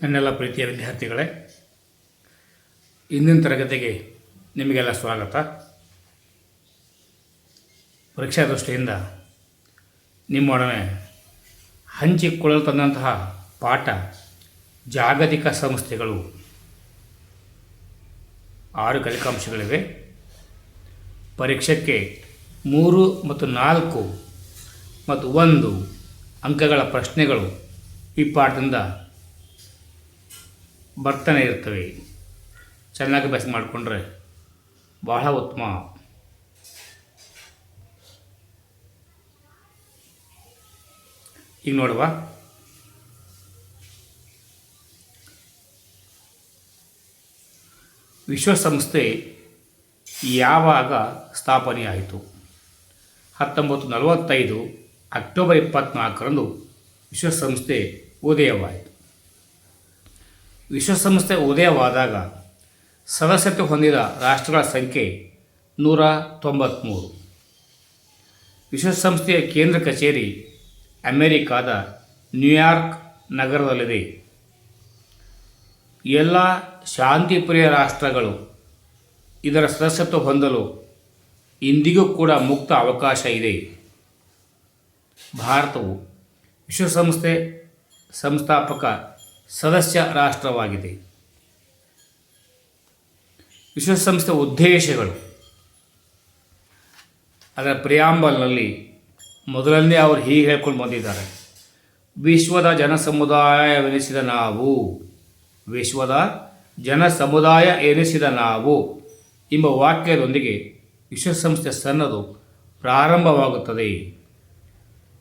ನನ್ನೆಲ್ಲ ಪ್ರೀತಿಯ ವಿದ್ಯಾರ್ಥಿಗಳೇ, ಇಂದಿನ ತರಗತಿಗೆ ನಿಮಗೆಲ್ಲ ಸ್ವಾಗತ. ಪರೀಕ್ಷಾ ದೃಷ್ಟಿಯಿಂದ ನಿಮ್ಮೊಡನೆ ಹಂಚಿಕೊಳ್ಳಲು ತಂದಂತಹ ಪಾಠ ಜಾಗತಿಕ ಸಂಸ್ಥೆಗಳು. 6 ಕಲಿಕಾಂಶಗಳಿವೆ. ಪರೀಕ್ಷೆಗೆ 3 ಮತ್ತು 4 ಮತ್ತು 1 ಅಂಕಗಳ ಪ್ರಶ್ನೆಗಳು ಈ ಪಾಠದಿಂದ ಬರ್ತಾನೆ ಇರ್ತವೆ. ಚೆನ್ನಾಗಿ ಅಭ್ಯಾಸ ಮಾಡಿಕೊಂಡ್ರೆ ಬಹಳ ಉತ್ತಮ. ಈಗ ನೋಡುವ, ವಿಶ್ವಸಂಸ್ಥೆ ಯಾವಾಗ ಸ್ಥಾಪನೆಯಾಯಿತು? 1945 ಅಕ್ಟೋಬರ್ 24ರಂದು ವಿಶ್ವಸಂಸ್ಥೆ ಉದಯವಾಯಿತು. ವಿಶ್ವಸಂಸ್ಥೆ ಉದಯವಾದಾಗ ಸದಸ್ಯತ್ವ ಹೊಂದಿದ ರಾಷ್ಟ್ರಗಳ ಸಂಖ್ಯೆ 193. ವಿಶ್ವಸಂಸ್ಥೆಯ ಕೇಂದ್ರ ಕಚೇರಿ ಅಮೆರಿಕಾದ ನ್ಯೂಯಾರ್ಕ್ ನಗರದಲ್ಲಿದೆ. ಎಲ್ಲ ಶಾಂತಿಪ್ರಿಯ ರಾಷ್ಟ್ರಗಳು ಇದರ ಸದಸ್ಯತ್ವ ಹೊಂದಲು ಇಂದಿಗೂ ಕೂಡ ಮುಕ್ತ ಅವಕಾಶ ಇದೆ. ಭಾರತವು ವಿಶ್ವಸಂಸ್ಥೆ ಸಂಸ್ಥಾಪಕ ಸದಸ್ಯ ರಾಷ್ಟ್ರವಾಗಿದೆ. ವಿಶ್ವಸಂಸ್ಥೆ ಉದ್ದೇಶಗಳು, ಅದರ ಪ್ರಿಯಾಂಬಲ್ನಲ್ಲಿ ಮೊದಲನೇ ಅವರು ಹೀಗೆ ಹೇಳ್ಕೊಂಡು ಬಂದಿದ್ದಾರೆ: ವಿಶ್ವದ ಜನಸಮುದಾಯವೆನಿಸಿದ ನಾವು, ವಿಶ್ವದ ಜನಸಮುದಾಯ ಎನಿಸಿದ ನಾವು ಎಂಬ ವಾಕ್ಯದೊಂದಿಗೆ ವಿಶ್ವಸಂಸ್ಥೆ ಸನ್ನದು ಪ್ರಾರಂಭವಾಗುತ್ತದೆ.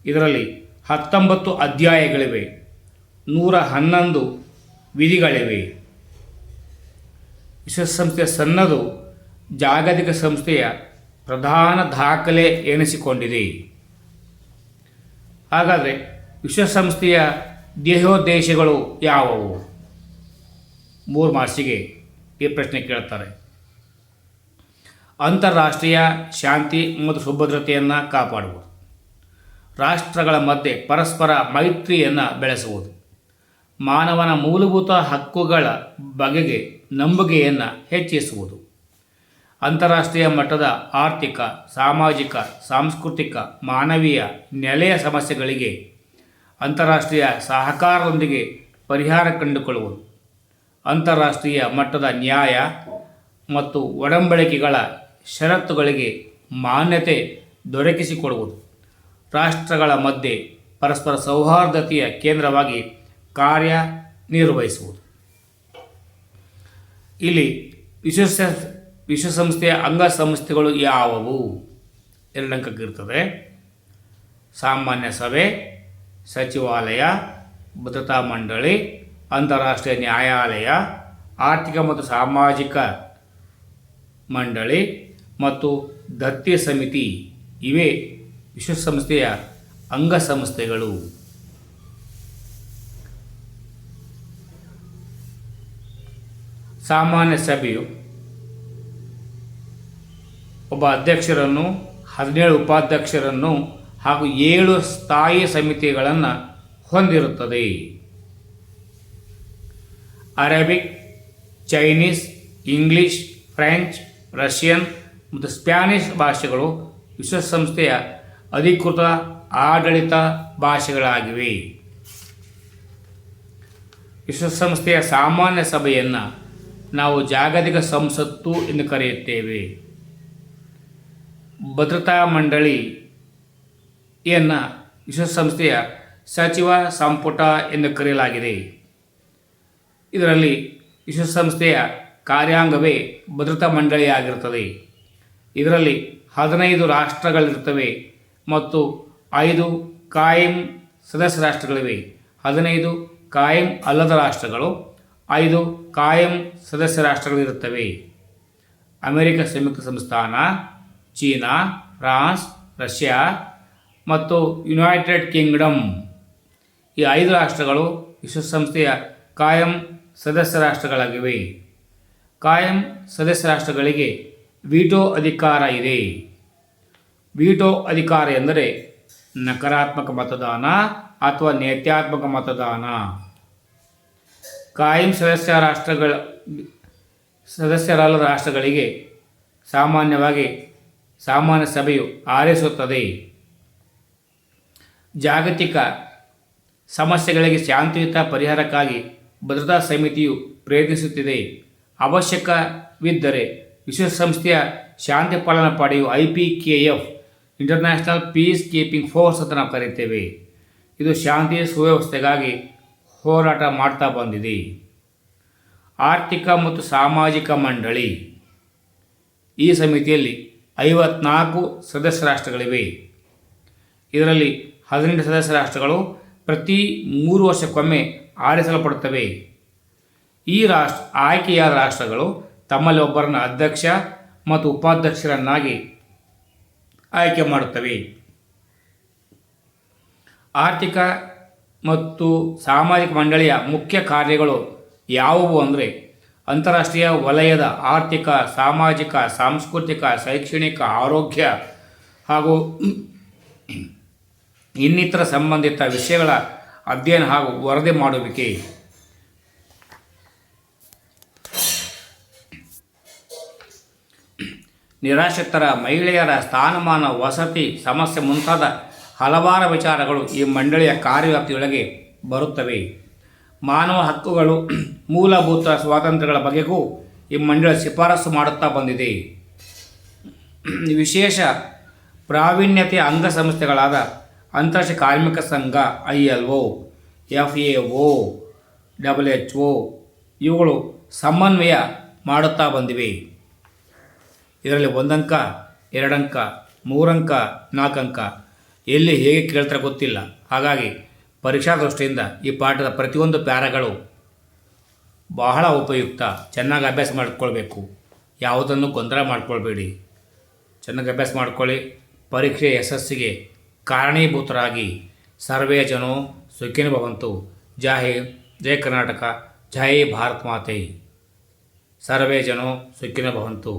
ಇದರಲ್ಲಿ 19 ಅಧ್ಯಾಯಗಳಿವೆ, 111 ವಿಧಿಗಳಿವೆ. ವಿಶ್ವಸಂಸ್ಥೆಯ ಸನ್ನದು ಜಾಗತಿಕ ಸಂಸ್ಥೆಯ ಪ್ರಧಾನ ದಾಖಲೆ ಎನಿಸಿಕೊಂಡಿದೆ. ಹಾಗಾದರೆ ವಿಶ್ವಸಂಸ್ಥೆಯ ಧ್ಯೇಯೋದ್ದೇಶಗಳು ಯಾವುವು? 3 ಮಾರ್ಕ್ಸಿಗೆ ಈ ಪ್ರಶ್ನೆ ಕೇಳ್ತಾರೆ. ಅಂತಾರಾಷ್ಟ್ರೀಯ ಶಾಂತಿ ಮತ್ತು ಸುಭದ್ರತೆಯನ್ನು ಕಾಪಾಡುವುದು, ರಾಷ್ಟ್ರಗಳ ಮಧ್ಯೆ ಪರಸ್ಪರ ಮೈತ್ರಿಯನ್ನು ಬೆಳೆಸುವುದು, ಮಾನವನ ಮೂಲಭೂತ ಹಕ್ಕುಗಳ ಬಗೆಗೆ ನಂಬಿಕೆಯನ್ನು ಹೆಚ್ಚಿಸುವುದು, ಅಂತಾರಾಷ್ಟ್ರೀಯ ಮಟ್ಟದ ಆರ್ಥಿಕ, ಸಾಮಾಜಿಕ, ಸಾಂಸ್ಕೃತಿಕ, ಮಾನವೀಯ ನೆಲೆಯ ಸಮಸ್ಯೆಗಳಿಗೆ ಅಂತಾರಾಷ್ಟ್ರೀಯ ಸಹಕಾರದೊಂದಿಗೆ ಪರಿಹಾರ ಕಂಡುಕೊಳ್ಳುವುದು, ಅಂತಾರಾಷ್ಟ್ರೀಯ ಮಟ್ಟದ ನ್ಯಾಯ ಮತ್ತು ಒಡಂಬಡಿಕೆಗಳ ಷರತ್ತುಗಳಿಗೆ ಮಾನ್ಯತೆ ದೊರಕಿಸಿಕೊಡುವುದು, ರಾಷ್ಟ್ರಗಳ ಮಧ್ಯೆ ಪರಸ್ಪರ ಸೌಹಾರ್ದತೆಯ ಕೇಂದ್ರವಾಗಿ ಕಾರ್ಯನಿರ್ವಹಿಸುವುದು. ಇಲ್ಲಿ ವಿಶ್ವಸಂಸ್ಥೆಯ ಅಂಗಸಂಸ್ಥೆಗಳು ಯಾವುವು? 2 ಅಂಕಕ್ಕಿರ್ತದೆ. ಸಾಮಾನ್ಯ ಸಭೆ, ಸಚಿವಾಲಯ, ಭದ್ರತಾ ಮಂಡಳಿ, ಅಂತಾರಾಷ್ಟ್ರೀಯ ನ್ಯಾಯಾಲಯ, ಆರ್ಥಿಕ ಮತ್ತು ಸಾಮಾಜಿಕ ಮಂಡಳಿ ಮತ್ತು ದತ್ತಿ ಸಮಿತಿ ಇವೇ ವಿಶ್ವಸಂಸ್ಥೆಯ ಅಂಗಸಂಸ್ಥೆಗಳು. ಸಾಮಾನ್ಯ ಸಭೆಯು ಒಬ್ಬ ಅಧ್ಯಕ್ಷರನ್ನು, 17 ಉಪಾಧ್ಯಕ್ಷರನ್ನು ಹಾಗೂ 7 ಸ್ಥಾಯಿ ಸಮಿತಿಗಳನ್ನು ಹೊಂದಿರುತ್ತದೆ. Arabic, Chinese, English, French, Russian ಮತ್ತು ಸ್ಪ್ಯಾನಿಷ್ ಭಾಷೆಗಳು ವಿಶ್ವಸಂಸ್ಥೆಯ ಅಧಿಕೃತ ಆಡಳಿತ ಭಾಷೆಗಳಾಗಿವೆ. ವಿಶ್ವಸಂಸ್ಥೆಯ ಸಾಮಾನ್ಯ ಸಭೆಯನ್ನು ನಾವು ಜಾಗತಿಕ ಸಂಸತ್ತು ಎಂದು ಕರೆಯುತ್ತೇವೆ. ಭದ್ರತಾ ಮಂಡಳಿಯನ್ನು ವಿಶ್ವಸಂಸ್ಥೆಯ ಸಚಿವ ಸಂಪುಟ ಎಂದು ಕರೆಯಲಾಗಿದೆ. ಇದರಲ್ಲಿ ವಿಶ್ವಸಂಸ್ಥೆಯ ಕಾರ್ಯಾಂಗವೇ ಭದ್ರತಾ ಮಂಡಳಿಯಾಗಿರುತ್ತದೆ. ಇದರಲ್ಲಿ 15 ರಾಷ್ಟ್ರಗಳಿರುತ್ತವೆ ಮತ್ತು 5 ಕಾಯಂ ಸದಸ್ಯ ರಾಷ್ಟ್ರಗಳಿವೆ. 15 ಕಾಯಂ ಅಲ್ಲದ ರಾಷ್ಟ್ರಗಳು, 5 ಕಾಯಂ ಸದಸ್ಯ ರಾಷ್ಟ್ರಗಳಿರುತ್ತವೆ. ಅಮೆರಿಕ ಸಂಯುಕ್ತ ಸಂಸ್ಥಾನ, ಚೀನಾ, ಫ್ರಾನ್ಸ್, ರಷ್ಯಾ ಮತ್ತು ಯುನೈಟೆಡ್ ಕಿಂಗ್ಡಮ್ ಈ 5 ರಾಷ್ಟ್ರಗಳು ವಿಶ್ವಸಂಸ್ಥೆಯ ಕಾಯಂ ಸದಸ್ಯ ರಾಷ್ಟ್ರಗಳಾಗಿವೆ. ಕಾಯಂ ಸದಸ್ಯ ರಾಷ್ಟ್ರಗಳಿಗೆ ವೀಟೋ ಅಧಿಕಾರ ಇದೆ. ವೀಟೋ ಅಧಿಕಾರ ಎಂದರೆ ನಕಾರಾತ್ಮಕ ಮತದಾನ ಅಥವಾ ನೇತ್ಯಾತ್ಮಕ ಮತದಾನ. ಕಾಯಂ ಸದಸ್ಯರಲ್ಲದ ರಾಷ್ಟ್ರಗಳಿಗೆ ಸಾಮಾನ್ಯವಾಗಿ ಸಾಮಾನ್ಯ ಸಭೆಯು ಆರಿಸುತ್ತದೆ. ಜಾಗತಿಕ ಸಮಸ್ಯೆಗಳಿಗೆ ಶಾಂತಿಯುತ ಪರಿಹಾರಕ್ಕಾಗಿ ಭದ್ರತಾ ಸಮಿತಿಯು ಪ್ರಯತ್ನಿಸುತ್ತಿದೆ. ಅವಶ್ಯಕವಿದ್ದರೆ ವಿಶ್ವಸಂಸ್ಥೆಯ ಶಾಂತಿ ಪಾಲನಾ ಪಡೆಯು IPKF international piece keeping force ಅಂತ ನಾವು ಕರೀತೇವೆ. ಇದು ಶಾಂತಿ ಸುವ್ಯವಸ್ಥೆಗಾಗಿ ಹೋರಾಟ ಮಾಡ್ತಾ ಬಂದಿದೆ. ಆರ್ಥಿಕ ಮತ್ತು ಸಾಮಾಜಿಕ ಮಂಡಳಿ. ಈ ಸಮಿತಿಯಲ್ಲಿ 54 ಸದಸ್ಯ ರಾಷ್ಟ್ರಗಳಿವೆ. ಇದರಲ್ಲಿ 18 ಸದಸ್ಯ ರಾಷ್ಟ್ರಗಳು ಪ್ರತಿ 3 ವರ್ಷಕ್ಕೊಮ್ಮೆ ಆರಿಸಲ್ಪಡುತ್ತವೆ. ಈ ಆಯ್ಕೆಯಾದ ರಾಷ್ಟ್ರಗಳು ತಮ್ಮಲ್ಲಿ ಒಬ್ಬರನ್ನು ಅಧ್ಯಕ್ಷ ಮತ್ತು ಉಪಾಧ್ಯಕ್ಷರನ್ನಾಗಿ ಆಯ್ಕೆ ಮಾಡುತ್ತವೆ. ಆರ್ಥಿಕ ಮತ್ತು ಸಾಮಾಜಿಕ ಮಂಡಳಿಯ ಮುಖ್ಯ ಕಾರ್ಯಗಳು ಯಾವುವು ಅಂದರೆ ಅಂತಾರಾಷ್ಟ್ರೀಯ ವಲಯದ ಆರ್ಥಿಕ, ಸಾಮಾಜಿಕ, ಸಾಂಸ್ಕೃತಿಕ, ಶೈಕ್ಷಣಿಕ, ಆರೋಗ್ಯ ಹಾಗೂ ಇನ್ನಿತರ ಸಂಬಂಧಿತ ವಿಷಯಗಳ ಅಧ್ಯಯನ ಹಾಗೂ ವರದಿ ಮಾಡುವಿಕೆ. ನಿರಾಶ್ರಿತರ, ಮಹಿಳೆಯರ ಸ್ಥಾನಮಾನ, ವಸತಿ ಸಮಸ್ಯೆ ಮುಂತಾದ ಹಲವಾರು ವಿಚಾರಗಳು ಈ ಮಂಡಳಿಯ ಕಾರ್ಯವ್ಯಾಪ್ತಿಯೊಳಗೆ ಬರುತ್ತವೆ. ಮಾನವ ಹಕ್ಕುಗಳು, ಮೂಲಭೂತ ಸ್ವಾತಂತ್ರ್ಯಗಳ ಬಗೆಗೂ ಈ ಮಂಡಳಿ ಶಿಫಾರಸು ಮಾಡುತ್ತಾ ಬಂದಿದೆ. ವಿಶೇಷ ಪ್ರಾವೀಣ್ಯತೆಯ ಅಂಗಸಂಸ್ಥೆಗಳಾದ ಅಂತಾರಾಷ್ಟ್ರೀಯ ಕಾರ್ಮಿಕ ಸಂಘ ILO, FAO, WHO ಇವುಗಳು ಸಮನ್ವಯ ಮಾಡುತ್ತಾ ಬಂದಿವೆ. ಇದರಲ್ಲಿ 1 ಅಂಕ, 2 ಅಂಕ, 3 ಅಂಕ, 4 ಅಂಕ ಎಲ್ಲಿ ಹೇಗೆ ಕೇಳ್ತಾರೆ ಗೊತ್ತಿಲ್ಲ. ಹಾಗಾಗಿ ಪರೀಕ್ಷಾ ದೃಷ್ಟಿಯಿಂದ ಈ ಪಾಠದ ಪ್ರತಿಯೊಂದು ಪ್ಯಾರಾಗಳು ಬಹಳ ಉಪಯುಕ್ತ. ಚೆನ್ನಾಗಿ ಅಭ್ಯಾಸ ಮಾಡಿಕೊಳ್ಬೇಕು. ಯಾವುದನ್ನು ಗೊಂದಲ ಮಾಡ್ಕೊಳ್ಬೇಡಿ. ಚೆನ್ನಾಗಿ ಅಭ್ಯಾಸ ಮಾಡ್ಕೊಳ್ಳಿ. ಪರೀಕ್ಷೆ ಯಶಸ್ಸಿಗೆ ಕಾರಣೀಭೂತರಾಗಿ. ಸರ್ವೇ ಜನೋ ಸುಖಿನೋ ಭವಂತು. ಜೈ ಕರ್ನಾಟಕ, ಜೈ ಭಾರತ್ ಮಾತೆ. ಸರ್ವೇ ಜನೋ ಸುಖಿನೋ ಭವಂತು.